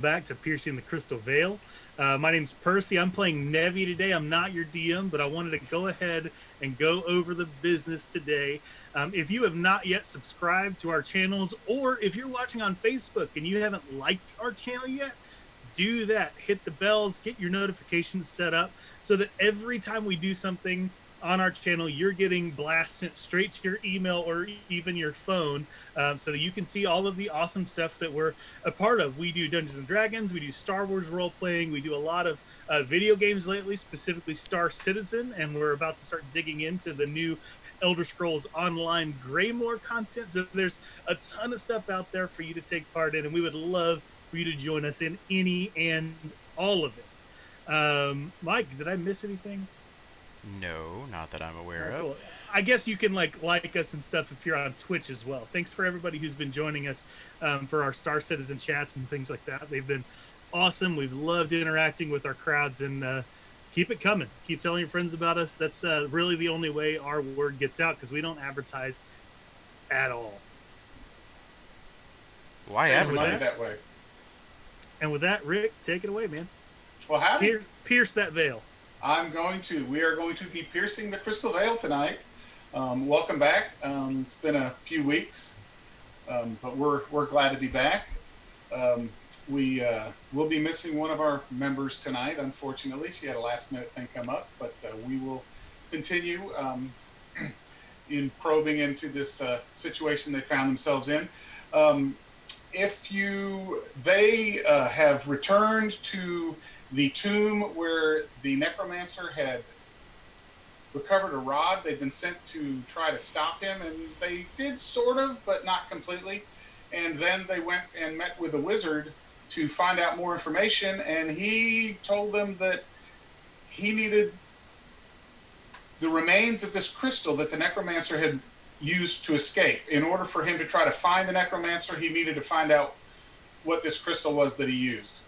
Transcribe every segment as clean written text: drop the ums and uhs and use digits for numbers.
back to Piercing the Crystal Veil. My name's Percy. I'm playing Nevi today. I'm not your DM, but I wanted to go ahead and go over the business today. If you have not yet subscribed to our channels, or if you're watching on Facebook and you haven't liked our channel yet, do that. Hit the bells, get your notifications set up so that every time we do something on our channel, you're getting blasts sent straight to your email or even your phone, so that you can see all of the awesome stuff that we're a part of. We do Dungeons and Dragons, we do Star Wars role playing, we do a lot of video games lately, specifically Star Citizen, and we're about to start digging into the new Elder Scrolls Online Greymore content. So there's a ton of stuff out there for you to take part in, and we would love for you to join us in any and all of it. Mike, did I miss anything? No, not that I'm aware of. Cool. I guess you can like us and stuff if you're on Twitch as well. Thanks for everybody who's been joining us for our Star Citizen chats and things like that. They've been awesome. We've loved interacting with our crowds, and keep it coming. Keep telling your friends about us. That's really the only way our word gets out, because we don't advertise at all. Why advertise that way? And with that, Rick, take it away, man. Well, howdy. Pierce that veil. We are going to be piercing the crystal veil tonight. Welcome back. It's been a few weeks, but we're glad to be back. We will be missing one of our members tonight, unfortunately. She had a last minute thing come up, but we will continue in probing into this situation they found themselves in. They have returned to the tomb where the necromancer had recovered a rod. They'd been sent to try to stop him, and they did sort of, but not completely. And then they went and met with a wizard to find out more information, and he told them that he needed the remains of this crystal that the necromancer had used to escape. In order for him to try to find the necromancer, he needed to find out what this crystal was that he used.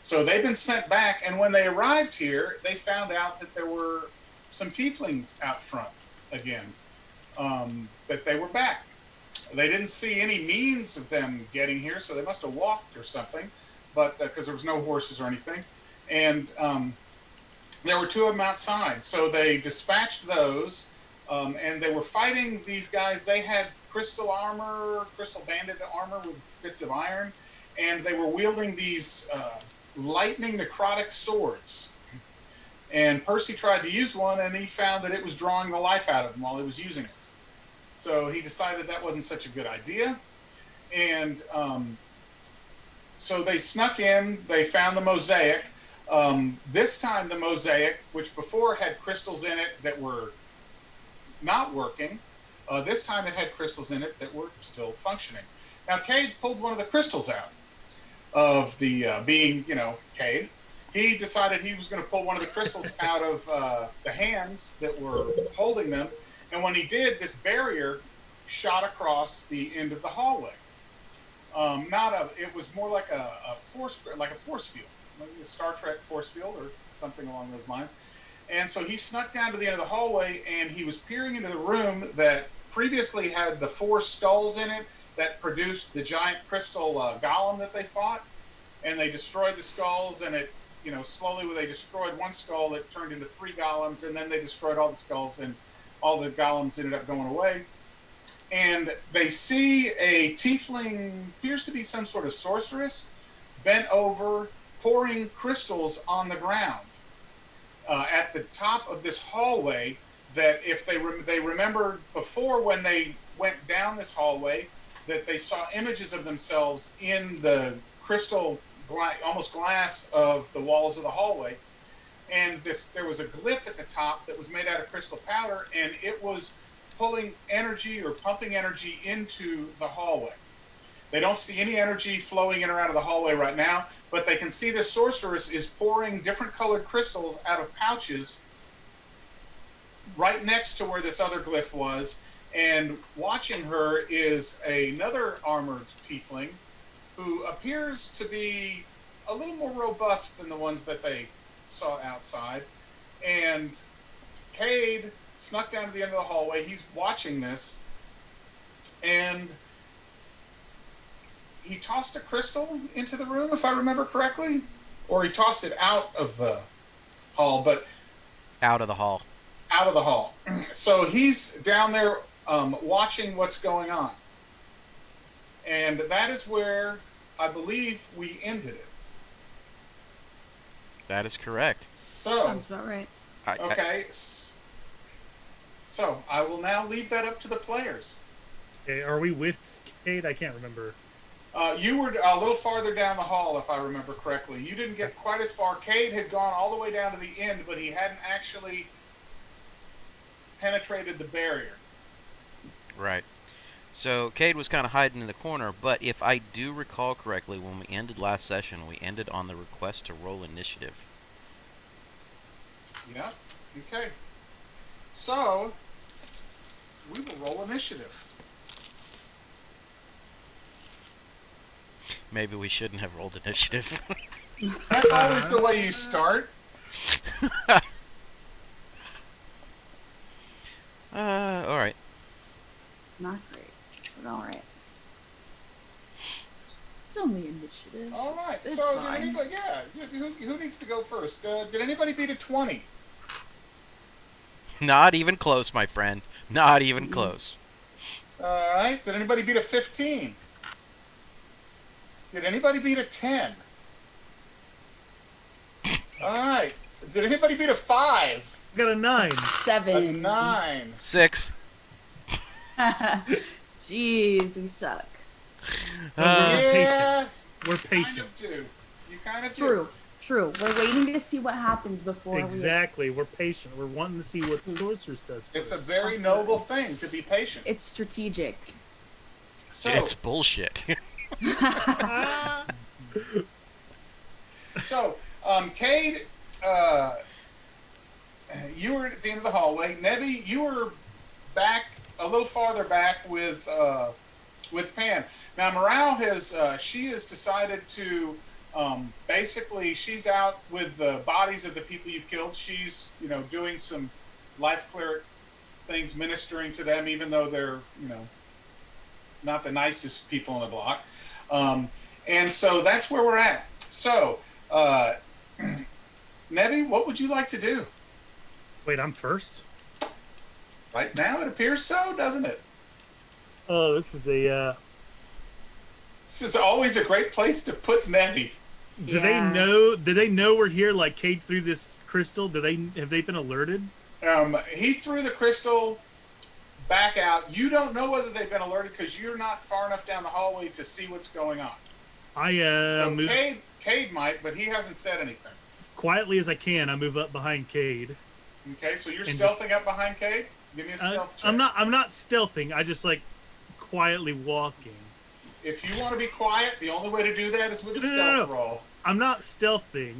So they've been sent back, and when they arrived here, they found out that there were some tieflings out front again, that they were back. They didn't see any means of them getting here, so they must have walked or something, but because there was no horses or anything. And there were two of them outside, so they dispatched those, and they were fighting these guys. They had crystal armor, crystal banded armor with bits of iron, and they were wielding these lightning necrotic swords. And Percy tried to use one, and he found that it was drawing the life out of him while he was using it. So he decided that wasn't such a good idea. And so they snuck in, they found the mosaic. This time the mosaic, which before had crystals in it that were not working, this time it had crystals in it that were still functioning. Now Cade pulled one of the crystals out of the, being, Cade. He decided he was going to pull one of the crystals out of the hands that were holding them. And when he did, this barrier shot across the end of the hallway. It was more like a force field, like the Star Trek force field or something along those lines. And so he snuck down to the end of the hallway, and he was peering into the room that previously had the four skulls in it that produced the giant crystal golem that they fought. And they destroyed the skulls, and it, slowly when they destroyed one skull, it turned into three golems, and then they destroyed all the skulls, and all the golems ended up going away. And they see a tiefling, appears to be some sort of sorceress, bent over, pouring crystals on the ground at the top of this hallway. That if they remembered before when they went down this hallway, that they saw images of themselves in the crystal, almost glass of the walls of the hallway. And there was a glyph at the top that was made out of crystal powder, and it was pulling energy or pumping energy into the hallway. They don't see any energy flowing in or out of the hallway right now, but they can see the sorceress is pouring different colored crystals out of pouches right next to where this other glyph was. And watching her is another armored tiefling who appears to be a little more robust than the ones that they saw outside. And Cade snuck down to the end of the hallway. He's watching this, and he tossed a crystal into the room, if I remember correctly, or he tossed it out of the hall, but Out of the hall. out of the hall. So he's down there watching what's going on, and that is where I believe we ended it. That is correct. So Sounds about right. okay, so I will now leave that up to the players. Okay, are we with Cade? I can't remember. You were a little farther down the hall, if I remember correctly. You didn't get quite as far. Cade had gone all the way down to the end, but he hadn't actually penetrated the barrier. Right. So Cade was kind of hiding in the corner, but if I do recall correctly, when we ended last session, we ended on the request to roll initiative. Yeah. Okay. So we will roll initiative. Maybe we shouldn't have rolled initiative. That's always the way you start. All right. Not great, but all right. It's only initiative. All right. It's So fine. did anybody? Yeah. Who needs to go first? Did anybody beat a 20? Not even close, my friend. Not even close. All right. Did anybody beat a 15? Did anybody beat a 10? All right. Did anybody beat a 5? I got a 9. A 7. 9. 6. Jeez, we suck. We're Yeah. patient. We're Kind patient. of do. You kind of do. True. True. We're waiting to see what happens before Exactly. We're patient. We're wanting to see what the sorceress does. It's a first. very Absolutely. noble thing to be patient. It's strategic. So, It's bullshit. Cade, you were at the end of the hallway. Nevi, you were back a little farther back with Pan. Now, Morale she has decided to basically she's out with the bodies of the people you've killed. She's doing some life cleric things, ministering to them, even though they're not the nicest people on the block. And so that's where we're at. So, Nevi, what would you like to do? Wait, I'm first? Right now, it appears so, doesn't it? Oh, this is a. This is always a great place to put Nevi. Do they know? Did they know we're here? Like Cade threw this crystal. Have they been alerted? He threw the crystal back out. You don't know whether they've been alerted because you're not far enough down the hallway to see what's going on. I move Cade might, but he hasn't said anything. quietly as I can. I move up behind Cade. Okay, so you're And stealthing up behind Cade? Give me a stealth check. I'm not stealthing. I just like quietly walking. If you want to be quiet, the only way to do that is with a No, stealth roll. I'm not stealthing.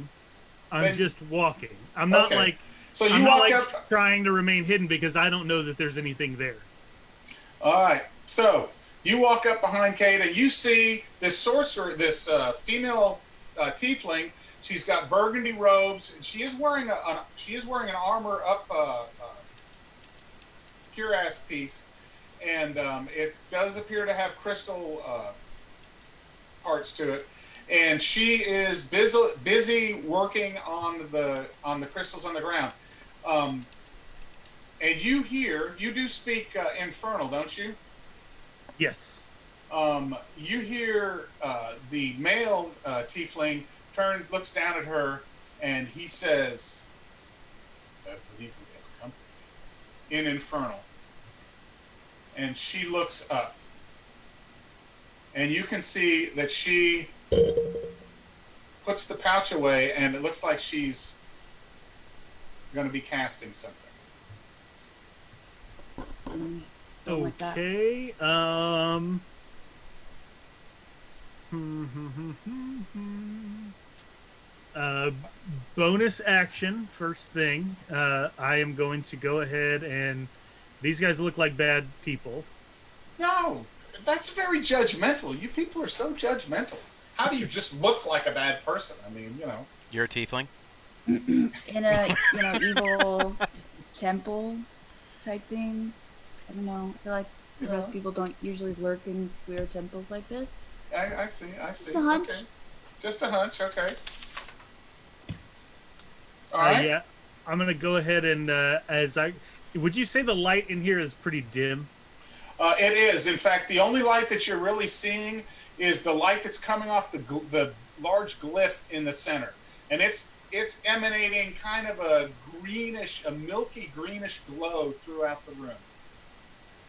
I'm Then- just walking. I'm not Okay. like So you I'm not walk like up. trying to remain hidden because I don't know that there's anything there. All right. So you walk up behind Cade and you see this sorcerer, this female tiefling. She's got burgundy robes and she is wearing an armor up cuirass piece, and it does appear to have crystal parts to it. And she is busy working on the crystals on the ground. And you do speak Infernal, don't you? Yes. You hear the male tiefling looks down at her, and he says, "I believe we have company," in Infernal. And she looks up, and you can see that she puts the pouch away, and it looks like she's going to be casting something. Don't like that. Okay. Bonus action. First thing. I am going to go ahead and. These guys look like bad people. No, that's very judgmental. You people are so judgmental. How do you just look like a bad person? I mean, You're a tiefling? In a evil temple type thing. I don't know. I feel like most people don't usually lurk in weird temples like this. I see. Just a hunch. Okay. Just a hunch. Okay. All right. Yeah, I'm gonna go ahead and would you say the light in here is pretty dim? It is. In fact, the only light that you're really seeing is the light that's coming off the large glyph in the center, and it's emanating kind of a milky greenish glow throughout the room.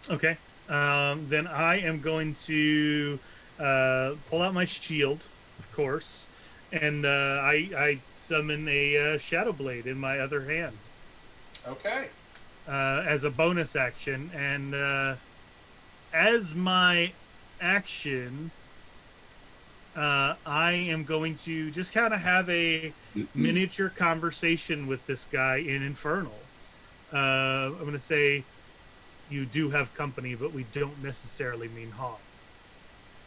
Okay. Then I am going to pull out my shield, of course, and I summon a Shadow Blade in my other hand Okay. as a bonus action, and as my action, I am going to just kind of have a miniature conversation with this guy in Infernal. I'm going to say, you do have company, but we don't necessarily mean harm.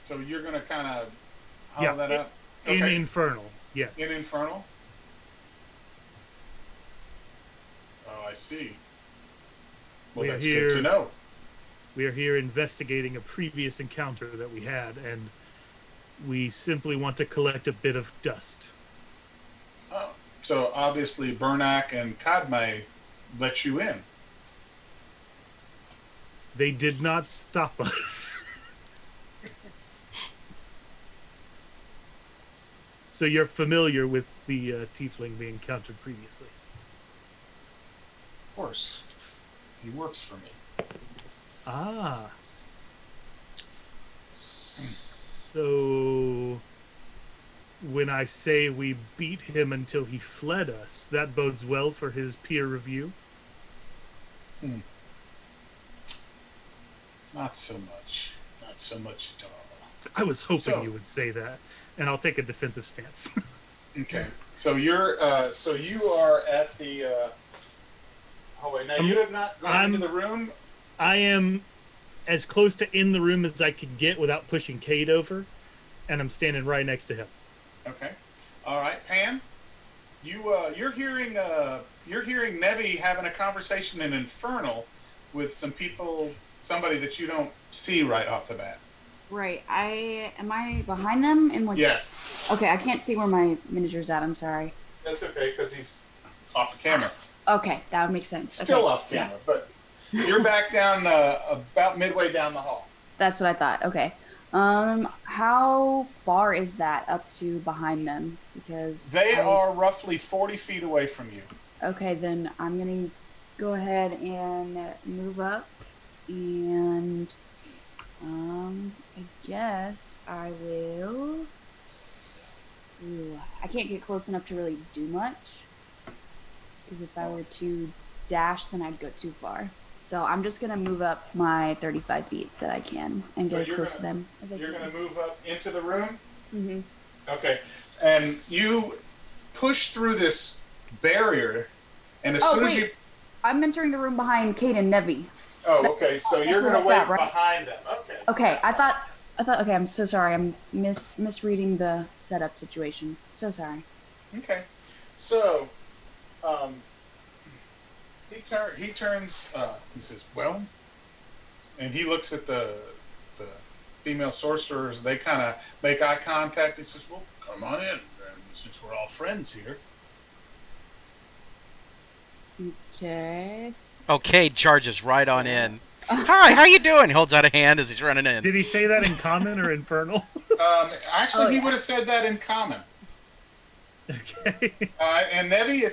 So you're going to kind of holler that out? In Okay. Infernal, yes. In Infernal? Oh, I see. Well, We are that's here- good to know. We are here investigating a previous encounter that we had, and we simply want to collect a bit of dust. Oh. So obviously Bernak and Kadme let you in. They did not stop us. So you're familiar with the tiefling we encountered previously? Of course. He works for me. Ah. So when I say we beat him until he fled us, that bodes well for his peer review? Not so much. Not so much at all. I was hoping So- you would say that, and I'll take a defensive stance. Okay. So you are at the hallway. Now you have not gone into the room. I am as close to in the room as I could get without pushing Cade over, and I'm standing right next to him. Okay. All right, Pan. You're hearing Nevi having a conversation in Infernal with some people, somebody that you don't see right off the bat. Right. Am I behind them? In like. Yes. Okay, I can't see where my miniature's at. I'm sorry. That's okay because he's off the camera. Okay, that would make sense. Still Okay, off camera, but you're back down about midway down the hall. That's what I thought. Okay. How far is that up to behind them? Because They are roughly 40 feet away from you. Okay, then I'm gonna go ahead and move up, and I guess I will. Ooh, I can't get close enough to really do much, because if I were to dash, then I'd go too far. So I'm just gonna move up my 35 feet that I can and So get as you're close to gonna- them as I You're can. going to move up into the room? Mm-hmm. Okay. And you push through this barrier, and as Oh, soon as wait. you... I'm entering the room behind Kate and Nevi. Oh, okay. So that's you're where going to that's wait at, right? behind them. Okay. Okay, that's I fine. thought. Okay, I'm so sorry. I'm misreading the setup situation. So sorry. Okay. So, he turns, he says, well, and he looks at the female sorcerers. They kind of make eye contact. He says, well, come on in, and since we're all friends here. Okay. Oh, Cade charges right on in. Hi, how you doing? He holds out a hand as he's running in. Did he say that in common or infernal? Actually, Oh, he yeah. would have said that in common. Okay. And Nevi,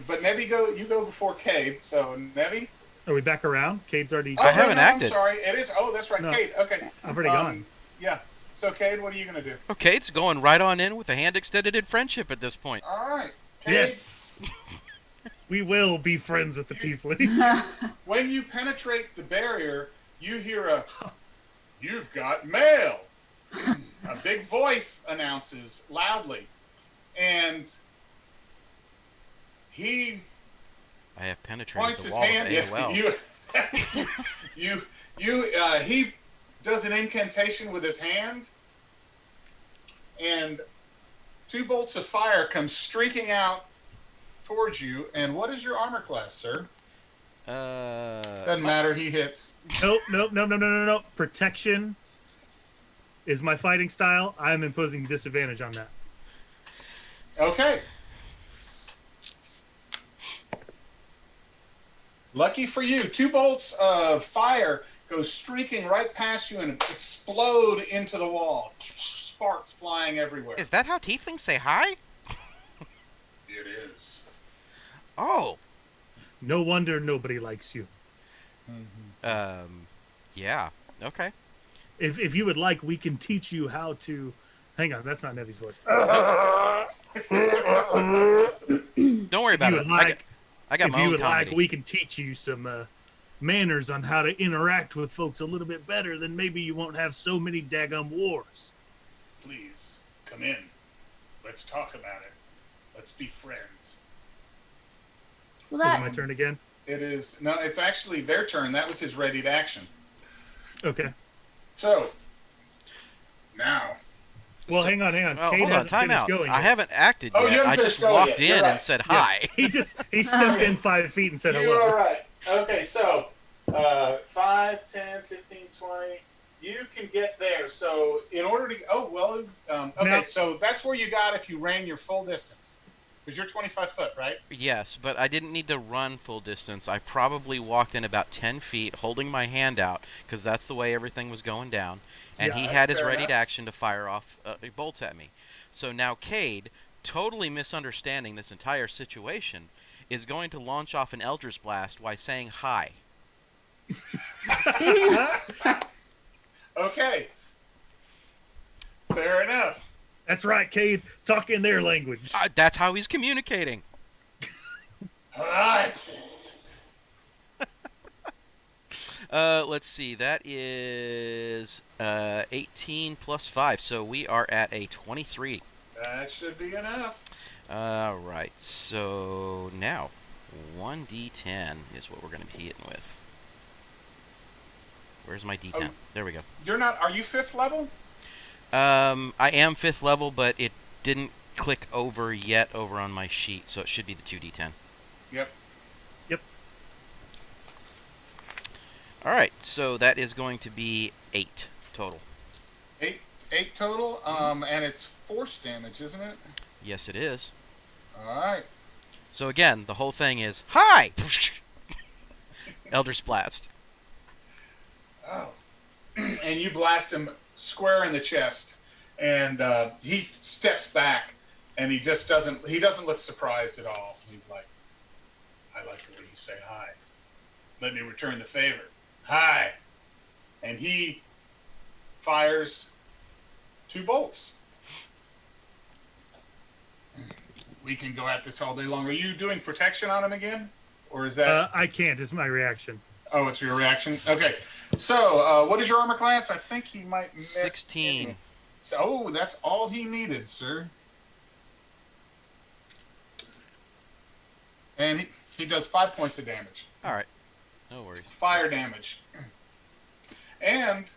but Nevi you go before Cade. So Nevi. Are we back around? Cade's already. Oh, I haven't no, acted. I'm sorry. It is. Oh, that's right, No. Cade. Okay. I've already gone. Yeah. So Cade, what are you gonna do? Oh, Cade's going right on in with a hand extended in friendship at this point. All right. Cade, Yes. We will be friends with the tiefling. when you penetrate the barrier, you hear "You've got mail." A big voice announces loudly, and he I have penetrated points the his wall hand. of AOL. He does an incantation with his hand, and two bolts of fire come streaking out towards you. And what is your armor class, sir? Doesn't matter. He hits. Nope. Protection. is my fighting style. I'm imposing disadvantage on that. Okay. Lucky for you, 2 bolts of fire go streaking right past you and explode into the wall. Sparks flying everywhere. Is that how tieflings say hi? It is. Oh. No wonder nobody likes you. Yeah. Okay. If you would like, we can teach you how to. Hang on, that's not Nevi's voice. Don't worry about it. I got if my you own would comedy. like, we can teach you some manners on how to interact with folks a little bit better. Then maybe you won't have so many daggum wars. Please, come in. Let's talk about it. Let's be friends. Well, Is it that my turn again? It is. No, it's actually their turn. That was his ready to action. Okay. So, now. Well, hang on. Oh, Kate hold on, hasn't time finished out. going I yet. haven't acted Oh, yet. you haven't I just finished going walked yet. in You're and right. said Yeah, hi. he stepped in 5 feet and said You hello. are right. Okay, so 5, 10, 15, 20. You can get there. So in order to... okay, Now- so that's where you got if you ran your full distance. Because you're 25 foot, right? Yes, but I didn't need to run full distance. I probably walked in about 10 feet holding my hand out because that's the way everything was going down. And he Yeah, had his fair ready enough. to action to fire off bolts at me. So now Cade, totally misunderstanding this entire situation, is going to launch off an Eldritch Blast while saying hi. Okay. Fair enough. That's right, Cade. Talk in their language. That's how he's communicating. All right. Let's see. That is 18 plus 5. So we are at a 23. That should be enough. Alright, so now 1d10 is what we're going to be hitting with. Where's my d10? Oh. There we go. You're not... Are you 5th level? I am 5th level, but it didn't click over yet over on my sheet, so it should be the 2d10. Yep. Alright, so that is going to be 8 total. 8 total. And it's force damage, isn't it? Yes, it is. All right. So again, the whole thing is, hi! Eldritch Blast. Oh. And you blast him square in the chest, and he steps back, and he doesn't look surprised at all. He's like, I like the way you say hi. Let me return the favor. Hi. And he fires 2 bolts. We can go at this all day long. Are you doing protection on him again? Or is that... I can't. It's my reaction. Oh, it's your reaction? Okay. So, what is your armor class? I think he might miss... 16. So, that's all he needed, sir. And he does 5 points of damage. Alright. No worries. Fire damage. And...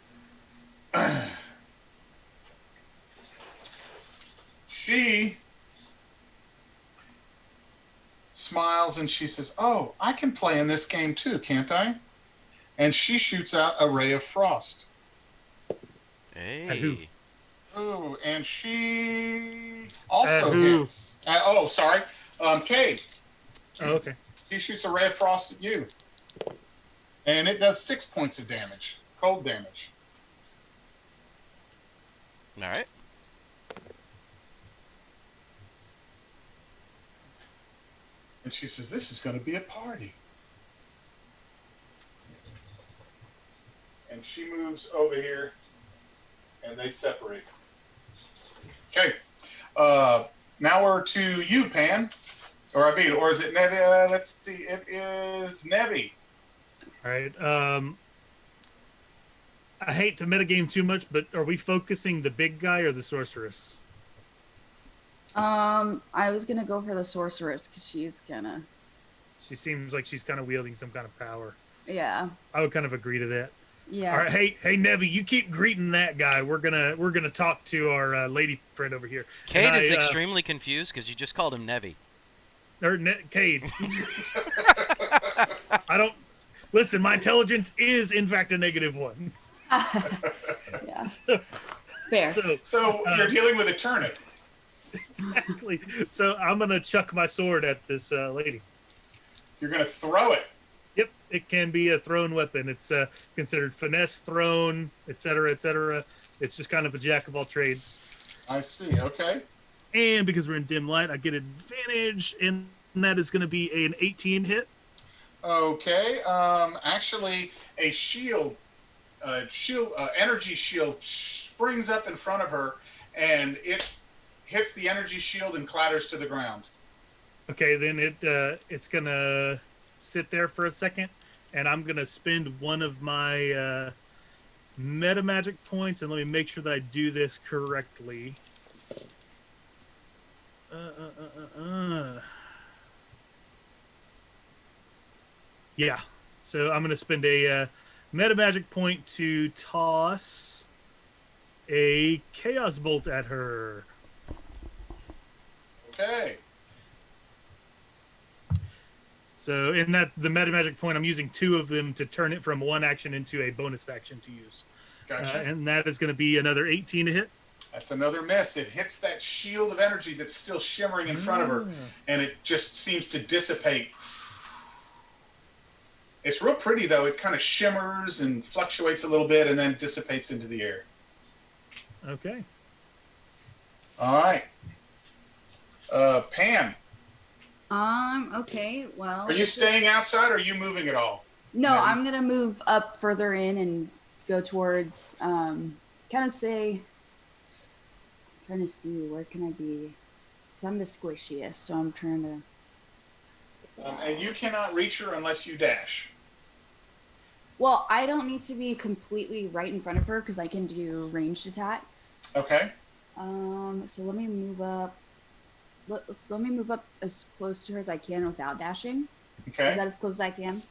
she... smiles and she says, oh, I can play in this game too, can't I? And she shoots out a ray of frost. Hey. Oh, and she also who? hits. Sorry. Cade. Oh, okay. He shoots a ray of frost at you. And it does 6 points of damage. Cold damage. Alright. And she says, this is going to be a party. And she moves over here, and they separate. Okay. Now we're to you, Pan. Or is it Nevi? Let's see. It is Nevi. All right. I hate to metagame too much, but are we focusing the big guy or the sorceress? I was gonna go for the sorceress because she's gonna. She seems like she's kind of wielding some kind of power. Yeah. I would kind of agree to that. Yeah. All right, hey, Nevi, you keep greeting that guy. We're gonna talk to our lady friend over here. Cade And is I, extremely confused because you just called him Nevi. Cade. I don't listen. My intelligence is in fact a -1. Yeah. Fair. So you're dealing with a turnip. Exactly. So I'm gonna chuck my sword at this lady. You're going to throw it. Yep, it can be a thrown weapon. It's considered finesse thrown, etc., etc. It's just kind of a jack of all trades. I see. Okay. And because we're in dim light, I get advantage, and that is going to be an 18 hit. Okay. Actually, a energy shield springs up in front of her, and it hits the energy shield and clatters to the ground. Okay, then it's going to sit there for a second, and I'm going to spend one of my meta magic points, and let me make sure that I do this correctly. Yeah, so I'm going to spend a meta magic point to toss a chaos bolt at her. Okay. So in that the meta magic point, I'm using 2 of them to turn it from one action into a bonus action to use. Gotcha. And that is going to be another 18 to hit. That's another miss. It hits that shield of energy that's still shimmering in front of her, and it just seems to dissipate. It's real pretty, though. It kind of shimmers and fluctuates a little bit and then dissipates into the air. Okay. All right. Pam, Okay, well. are you staying outside or are you moving at all? No, Maddie? I'm gonna move up further in and go towards, kind of say, I'm trying to see, where can I be? Because I'm the squishiest, so I'm trying to. And you cannot reach her unless you dash. Well, I don't need to be completely right in front of her because I can do ranged attacks. Okay. So let me move up. Let me move up as close to her as I can without dashing. Okay. Is that as close as I can?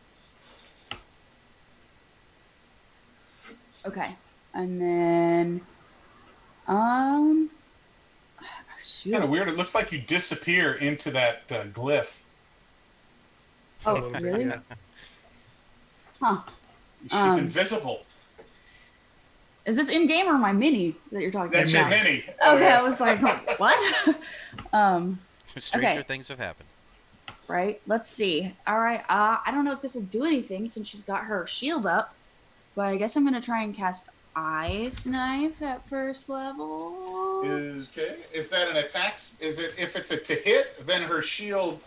Okay. And then, shoot. Kind of weird. It looks like you disappear into that glyph. Oh, little bit, really? yeah. Huh. She's invisible. Is this in game or my mini that you're talking That's about? your mini. Okay, Oh, yeah. I was like, what? Stranger Okay. things have happened. Right. Let's see. All right. I don't know if this will do anything since she's got her shield up, but I guess I'm gonna try and cast Ice Knife at first level. Okay. Is that an attack? Is it if it's a to hit, then her shield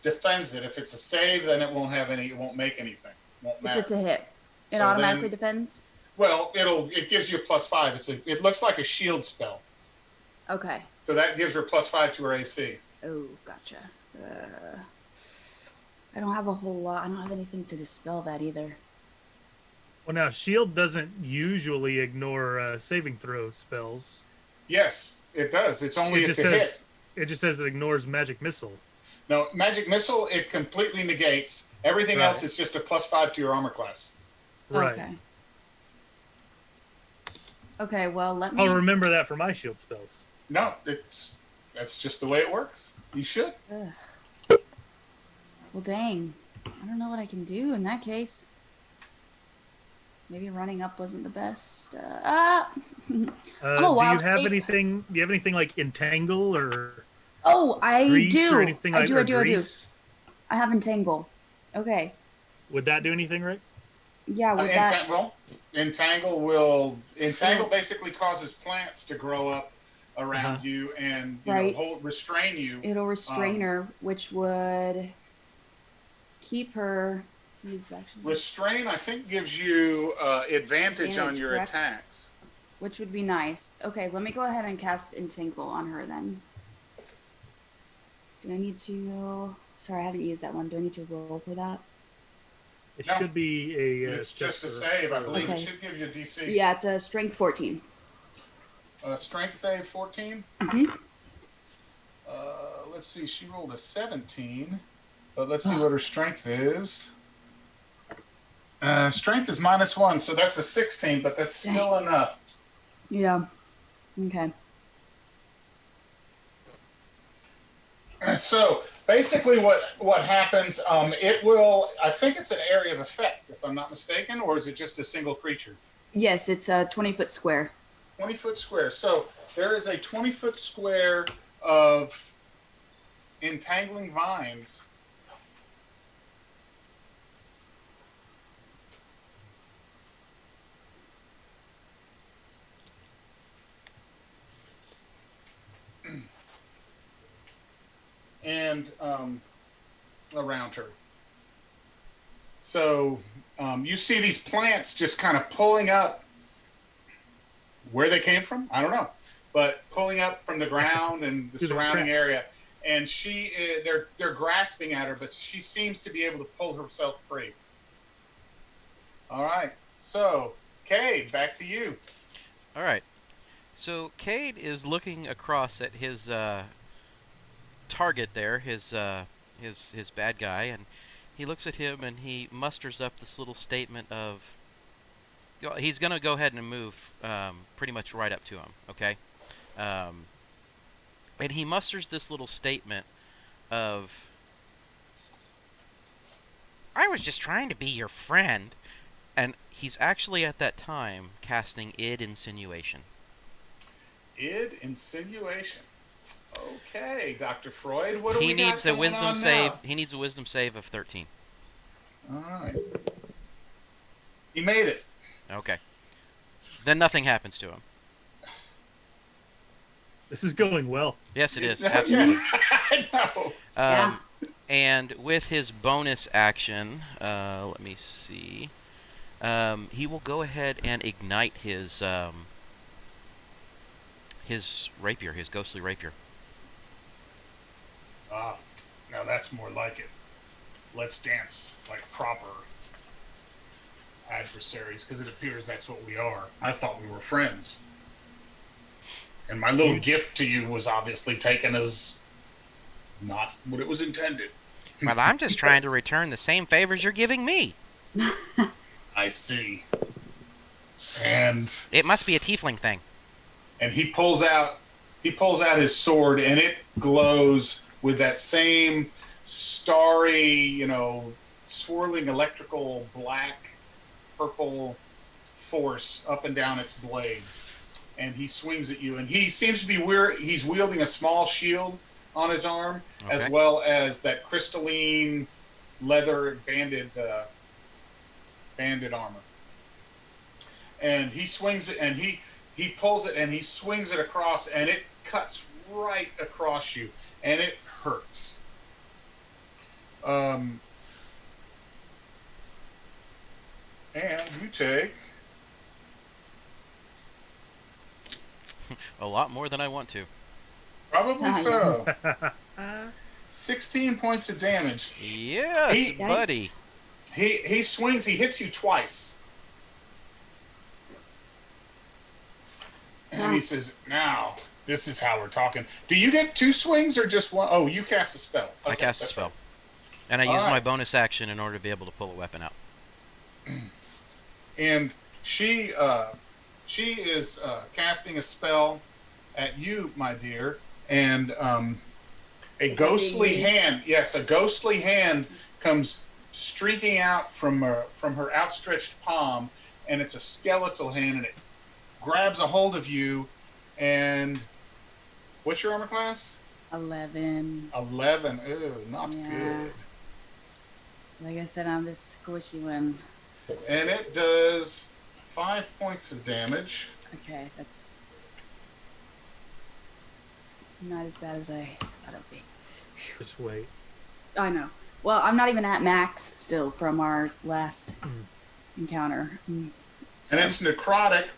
defends it. If it's a save, then it won't have any. It won't make anything. Won't matter. It's a to hit. It So automatically then- defends. Well, it gives you a +5. It looks like a shield spell, Okay. so that gives her +5 to her AC. Oh, gotcha. I don't have a whole lot. I don't have anything to dispel that either. Well, now shield doesn't usually ignore saving throw spells. Yes, it does. It's only It a just to says hit. it just says it ignores magic missile. No, magic missile it completely negates. Everything Right. else is just a +5 to your armor class. Right. Okay. Okay, well, let me. I'll remember that for my shield spells. No, that's just the way it works. You should. Ugh. Well, dang. I don't know what I can do in that case. Maybe running up wasn't the best. Do I'm a you wild have ape. anything? Do you have anything like entangle or Oh, I grease do. or anything like I do. or I do. I do. grease? I have entangle. Okay. Would that do anything, right? Yeah, with that. Entangle basically causes plants to grow up around Uh-huh. you and Right. restrain you. It'll restrain her, which would keep her. Use action. Restrain, I think, gives you advantage on Advantage, your correct? attacks. Which would be nice. Okay, let me go ahead and cast entangle on her then. Do I need to? Sorry, I haven't used that one. Do I need to roll for that? It No. should be a. It's just a save, I believe. It Okay. should give you a DC. Yeah, it's a strength 14. Strength save 14. Mhm. Let's see. She rolled a 17, but let's see what her strength is. Strength is -1, so that's a 16, but that's still enough. Yeah. Okay. So basically, what happens? It will. I think it's an area of effect, if I'm not mistaken, or is it just a single creature? Yes, it's a 20-foot square. 20-foot square. So there is a 20-foot square of entangling vines. And around her. So you see these plants just kind of pulling up where they came from. I don't know, but pulling up from the ground and the surrounding area. And they're grasping at her, but she seems to be able to pull herself free. All right. So, Cade, back to you. All right. So Cade is looking across at his target there, his bad guy, and he looks at him and he musters up this little statement of. He's going to go ahead and move pretty much right up to him, okay? And he musters this little statement of, I was just trying to be your friend. And he's actually at that time casting id insinuation. Id insinuation. Okay, Dr. Freud, what do He we needs got a going wisdom on save. now? He needs a wisdom save of 13. All right. He made it. Okay. Then nothing happens to him. This is going well. Yes, it is. Absolutely. I know. Yeah. And with his bonus action, let me see. He will go ahead and ignite his rapier, his ghostly rapier. Ah, now that's more like it. Let's dance like proper adversaries, because it appears that's what we are. I thought we were friends. And my little gift to you was obviously taken as not what it was intended. Well, I'm just trying to return the same favors you're giving me. I see. And It must be a tiefling thing. he pulls out his sword, and it glows with that same starry, swirling electrical black purple force up and down its blade. And he swings at you, and he seems to be he's wielding a small shield on his arm, as Okay. well as that crystalline leather banded armor. And he swings it, and he pulls it, and he swings it across, and it cuts right across you, and it hurts. And you take A lot more than I want to. probably so 16 points of damage. Yes, He- buddy. He swings. He hits you twice. And he says, "Now, this is how we're talking. Do you get 2 swings or just one? Oh, you cast a spell. I Okay, cast a that's spell. right. And I All use my right. bonus action in order to be able to pull a weapon out. And she is casting a spell at you, my dear, and a Is it ghostly the- hand. Yes, a ghostly hand comes streaking out from her outstretched palm, and it's a skeletal hand, and it grabs a hold of you. And what's your armor class? 11. 11. Ooh, not Yeah. good. Like I said, I'm this squishy one. And it does 5 points of damage. Okay, that's not as bad as I thought it would be. Just wait. I know. Well, I'm not even at max still from our last encounter. So, And it's necrotic,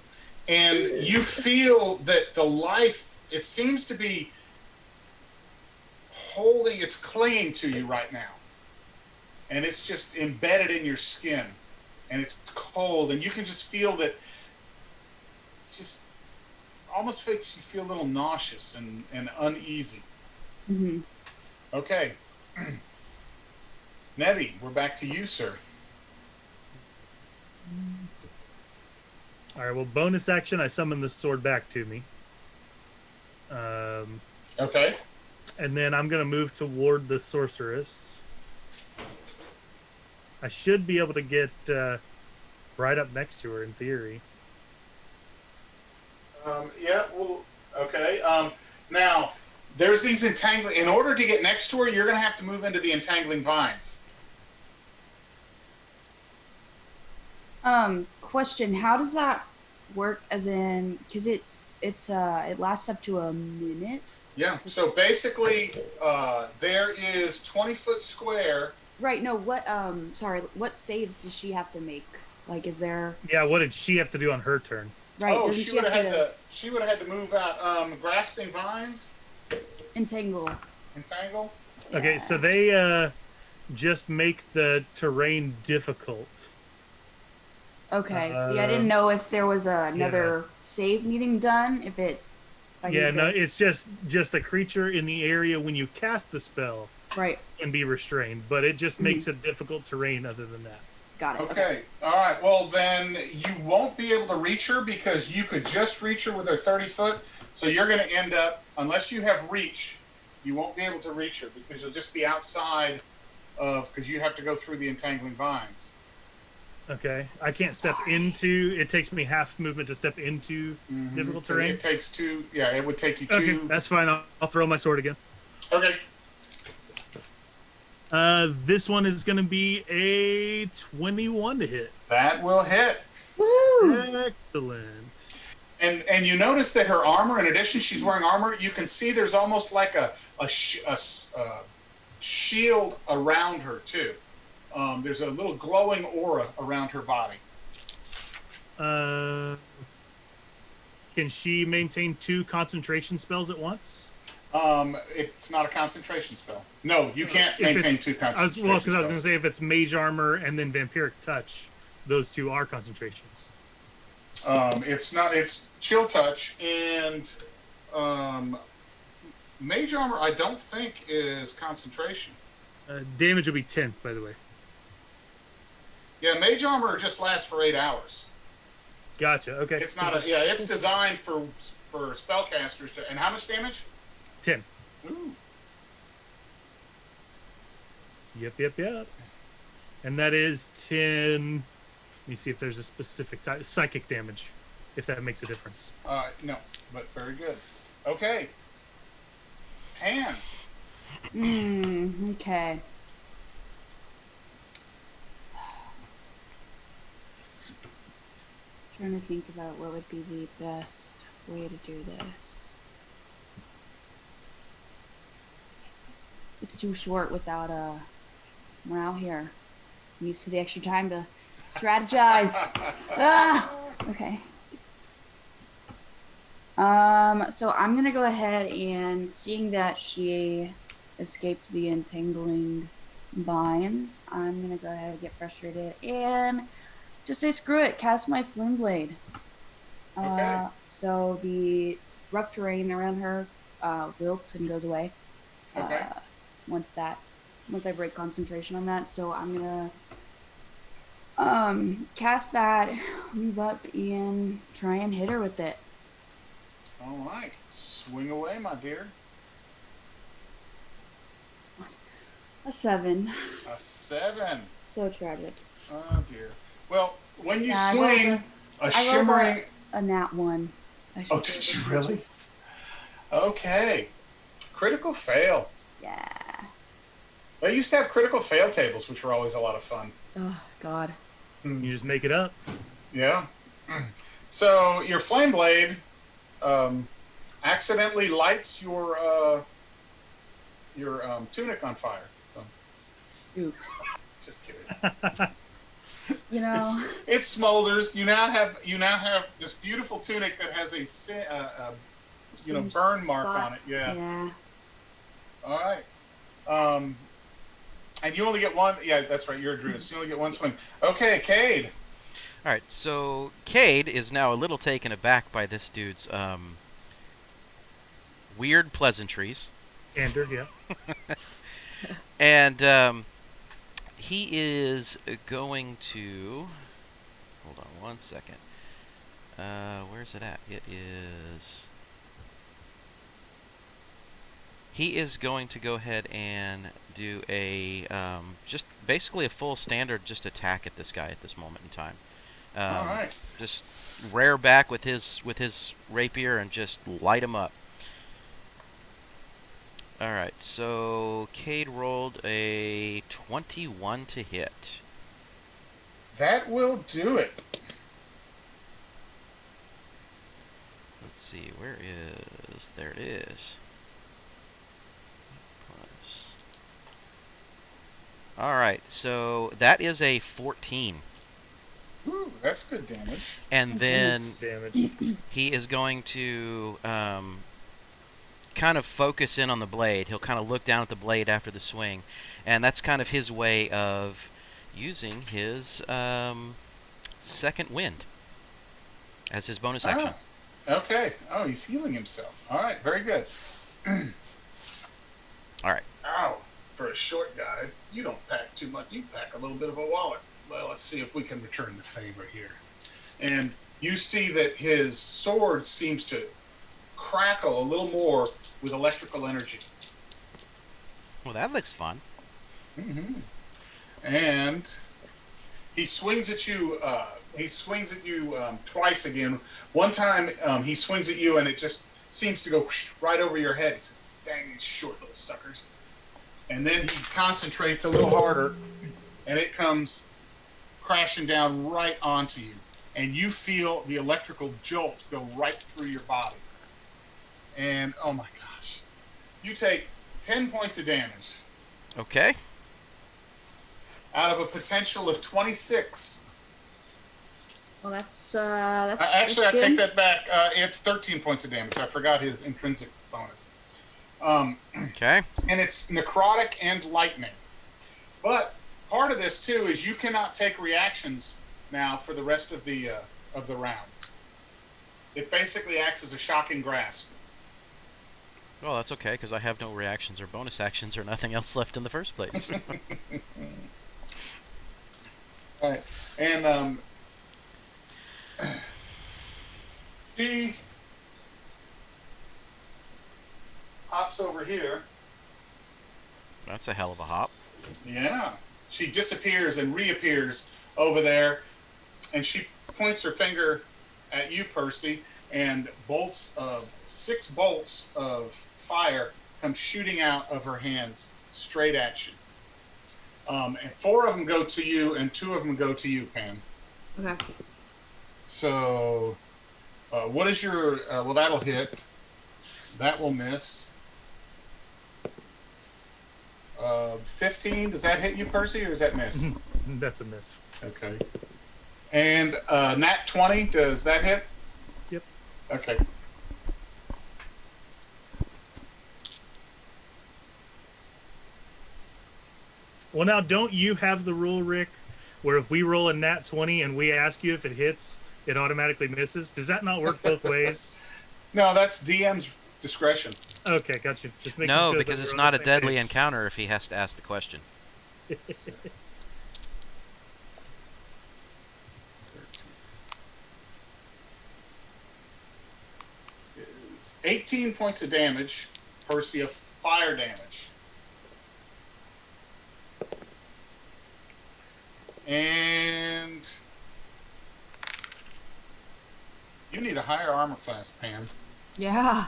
and you feel that the life, it seems to be it's clinging to you right now. And it's just embedded in your skin, and it's cold, and you can just feel that it just almost makes you feel a little nauseous and uneasy. Mhm. Okay. Nevi, we're back to you, sir. All right. Well, bonus action. I summon the sword back to me. Okay. And then I'm gonna move toward the sorceress. I should be able to get right up next to her in theory. Yeah, well, okay. Now, there's these entangling. In order to get next to her, you're going to have to move into the entangling vines. Question, how does that work, as in, because it lasts up to a minute? Yeah. So basically, there is 20-foot square. Right, no, sorry, what saves does she have to make? Like, is there, Yeah, what did she have to do on her turn? right, Oh, doesn't she she would have have to had to. She would have had to move out. Grasping vines, entangle? entangle. Okay, Yeah. so they just make the terrain difficult. Okay, see, I didn't know if there was another save needing done, if I Yeah, need no, to- it's just a creature in the area when you cast the spell right, can be restrained, but it just makes it difficult terrain other than that. got it. Okay. All right. Well, then you won't be able to reach her because you could just reach her with her 30-foot. So you're going to end up, unless you have reach, you won't be able to reach her because you'll just be outside of, because you have to go through the entangling vines. Okay, I can't step into. It takes me half movement to step into difficult terrain. It takes two. Yeah, it would take you Okay, two. that's fine. I'll throw my sword again. Okay. This one is going to be a 21 to hit. That will hit. Woo! Excellent. And you notice that her armor, in addition, she's wearing armor. You can see there's almost like a shield around her too. There's a little glowing aura around her body. Can she maintain 2 concentration spells at once? It's not a concentration spell. No, you can't If maintain it's- 2 concentration Well, because I was going to spells. say if it's mage armor and then vampiric touch, those 2 are concentrations. It's not. It's chill touch and mage armor. I don't think is concentration. Damage will be 10, by the way. Yeah, mage armor just lasts for 8 hours. Gotcha. Okay. It's not a. Yeah, it's designed for spellcasters to. And how much damage? 10. Ooh. Yep. And that is 10. Let me see if there's a specific type. Psychic damage, if that makes a difference. No, but very good. Okay. Pan. Okay. Trying to think about what would be the best way to do this. It's too short without we're out here. I'm used to the extra time to strategize. Okay. So I'm gonna go ahead and, seeing that she escaped the entangling vines, I'm gonna go ahead and get frustrated and just say screw it, cast my flame blade. Okay. So the rough terrain around her wilts and goes away. Okay. Once I break concentration on that, so I'm gonna cast that, move up, and try and hit her with it. All right. Swing away, my dear. A 7. A 7. So tragic. Oh dear. Well, when you Yeah, I rolled swing a I rolled shimmering. a nat 1. Oh, did you really? Okay. Critical fail. Yeah. They used to have critical fail tables, which were always a lot of fun. Oh God. You just make it up. Yeah. So your flame blade accidentally lights your tunic on fire. So, Shoot. just kidding. You know. It smolders. You now have this beautiful tunic that has a Some burn mark spot. on it. Yeah. Yeah. All right. And you only get one. Yeah, that's right. You're a druid, so you only get one swing. Okay, Cade. All right, so Cade is now a little taken aback by this dude's weird pleasantries, Candor, yeah. and he is going to. Hold on one second. Where's it at? It is. He is going to go ahead and do a just basically a full standard just attack at this guy at this moment in time. All right. Just rear back with his rapier and just light him up. All right, so Cade rolled a 21 to hit. That will do it. Let's see, where is... There it is. Plus... All right, so that is a 14. Ooh, that's good damage. And then Damage. he is going to kind of focus in on the blade. He'll kind of look down at the blade after the swing. And that's kind of his way of using his second wind as his bonus action. Okay. Oh, he's healing himself. All right, very good. All right. Ow. For a short guy, you don't pack too much. You pack a little bit of a wallet. Well, let's see if we can return the favor here. And you see that his sword seems to crackle a little more with electrical energy. Well, that looks fun. Mm-hmm. And he swings at you. Twice again. One time he swings at you, and it just seems to go right over your head. He says, "Dang these short little suckers!" And then he concentrates a little harder, and it comes crashing down right onto you, and you feel the electrical jolt go right through your body. And oh my gosh, you take 10 points of damage Okay. out of a potential of 26. Well, that's Actually, I that's take good. that back. It's 13 points of damage. I forgot his intrinsic bonus. Okay. And it's necrotic and lightning. But part of this too is you cannot take reactions now for the rest of the round. It basically acts as a shocking grasp. Well, that's okay, because I have no reactions or bonus actions or nothing else left in the first place. Right. And she hops over here. That's a hell of a hop. Yeah. She disappears and reappears over there, and she points her finger at you, Percy, and 6 bolts of fire come shooting out of her hands straight at you. And 4 of them go to you, and 2 of them go to you, Pam. Okay. So, what is your... well, that'll hit. That will miss. 15, does that hit you, Percy, or does that miss? That's a miss. Okay. And nat 20, does that hit? Yep. Okay. Well, now, don't you have the rule, Rick, where if we roll a nat 20 and we ask you if it hits, it automatically misses? Does that not work both ways? No, that's DM's discretion. Okay, gotcha. Just making No, sure that because we're it's on not the a same deadly page. encounter if he has to ask the question. Is 18 points of damage, Percy, of fire damage. And you need a higher armor class, Pam. Yeah.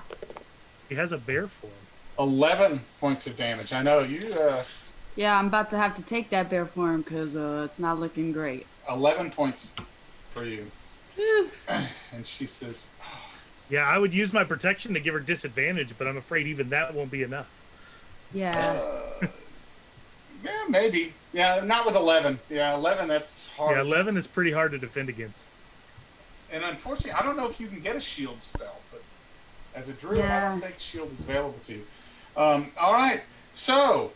He has a bear form. 11 points of damage. I know you. Yeah, I'm about to have to take that bear form because it's not looking great. 11 points for you. Phew. And she says, Yeah, I would use my protection to give her disadvantage, but I'm afraid even that won't be enough. Yeah. yeah, maybe. Yeah, not with 11. Yeah, 11, that's hard. Yeah, 11 is pretty hard to defend against. And unfortunately, I don't know if you can get a shield spell, but as a druid, I Yeah. don't think shield is available to you. All right, so,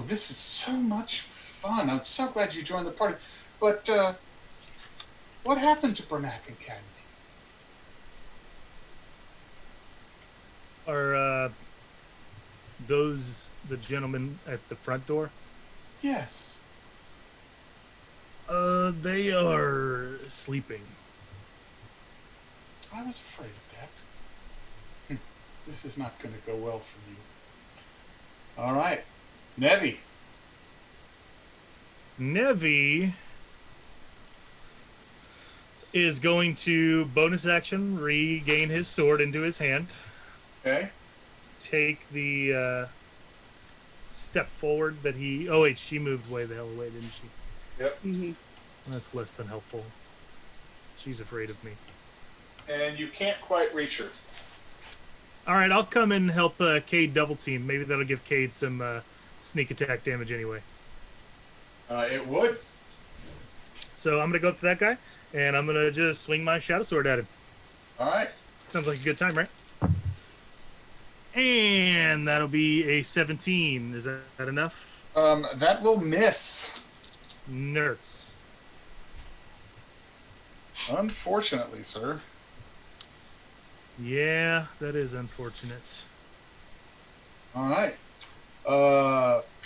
this is so much fun. I'm so glad you joined the party. But what happened to Bernac Academy? Are those the gentlemen at the front door? Yes. They are sleeping. I was afraid of that. This is not going to go well for you. All right. Nevi. is going to bonus action regain his sword into his hand. Okay. Take the step forward that he. Oh wait, she moved way the hell away, didn't she? Yep. Mm-hmm. That's less than helpful. She's afraid of me. And you can't quite reach her. All right, I'll come and help Cade double team. Maybe that'll give Cade some sneak attack damage anyway. It would. So I'm gonna go up to that guy, and I'm gonna just swing my shadow sword at him. All right. Sounds like a good time, right? And that'll be a 17. Is that enough? That will miss. Nerds. Unfortunately, sir. Yeah, that is unfortunate. All right.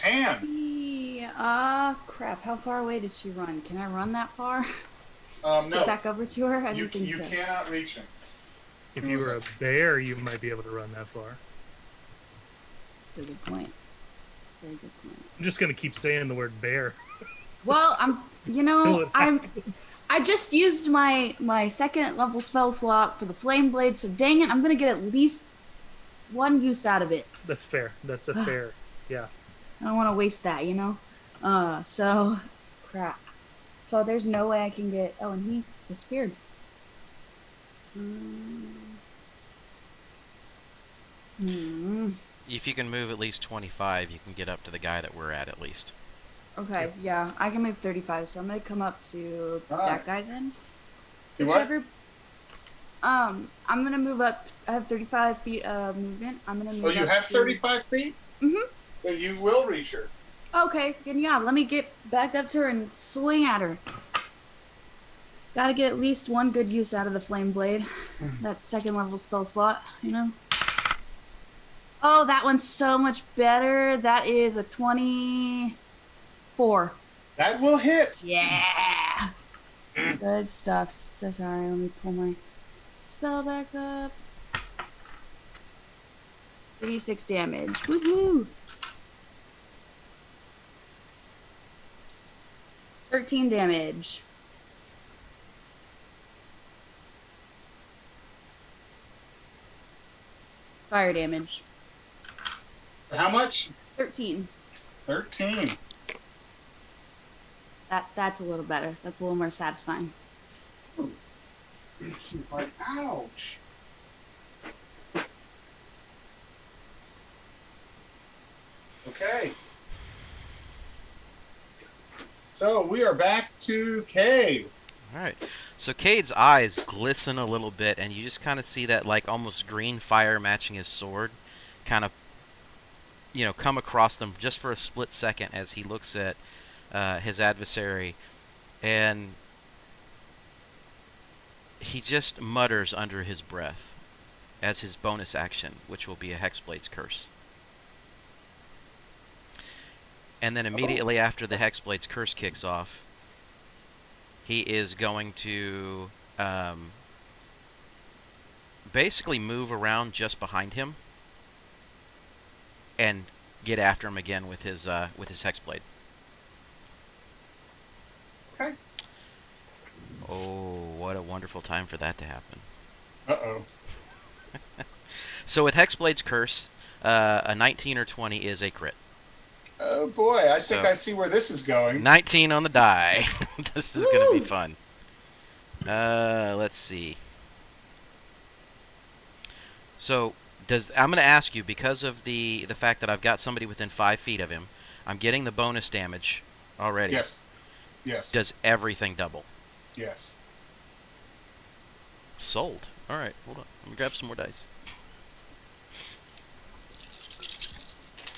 Pan. Yeah, crap. How far away did she run? Can I run that far? No. Get back over to her? I You didn't think so. cannot reach him. If you were a bear, you might be able to run that far. That's a good point. Very good point. I'm just gonna keep saying the word bear. Well, Till it happens. I just used my second level spell slot for the flame blade, so dang it, I'm gonna get at least one use out of it. That's fair. That's a fair. Yeah. I don't want to waste that, so crap. So there's no way I can get. Oh, and he disappeared. If you can move at least 25, you can get up to the guy that we're at least. Okay, yeah, I can move 35, so I'm gonna come up to that guy then. You what? I'm gonna move up. I have 35 feet of movement. I'm gonna move. Oh, you up have to... 35 feet? Mm-hmm. Then you will reach her. Okay, then yeah, let me get back up to her and swing at her. Gotta get at least one good use out of the flame blade. That second level spell slot, Oh, that one's so much better. That is a 24. That will hit. Yeah! Good stuff. So sorry, let me pull my spell back up. 36 damage. Woohoo! 13 damage. Fire damage. How much? 13. 13. That's a little better. That's a little more satisfying. She's like, ouch. Okay. So we are back to Cade. Alright, so Cade's eyes glisten a little bit, and you just kind of see that, like, almost green fire matching his sword kind of, come across them just for a split second as he looks at his adversary, and he just mutters under his breath as his bonus action, which will be a Hexblade's Curse. And then immediately after the Hexblade's Curse kicks off, he is going to basically move around just behind him and get after him again with his Hexblade. Okay. Oh, what a wonderful time for that to happen. Uh-oh. So with Hexblade's Curse, a 19 or 20 is a crit. Oh boy, I think So- I see where this is going. 19 on the die. This is going to be fun. Let's see. So, I'm going to ask you, because of the fact that I've got somebody within 5 feet of him, I'm getting the bonus damage already. Yes. Yes. Does everything double? Yes. Sold. All right, hold on. Let me grab some more dice.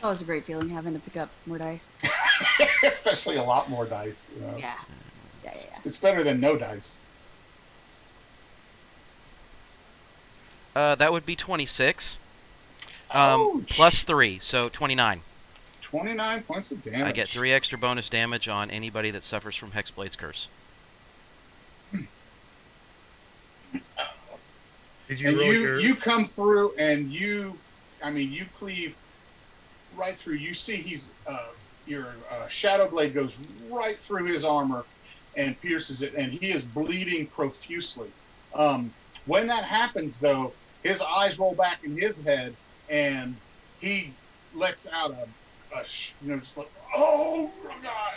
That was a great feeling having to pick up more dice. Especially a lot more dice. Yeah. Yeah. It's better than no dice. That would be 26. Ouch. Plus 3, so 29. 29 points of damage. I get 3 extra bonus damage on anybody that suffers from Hexblade's Curse. Did you And roll your? you come through and you cleave right through. You see your shadow blade goes right through his armor, and pierces it, and he is bleeding profusely. When that happens, though, his eyes roll back in his head, and he lets out just like, "Oh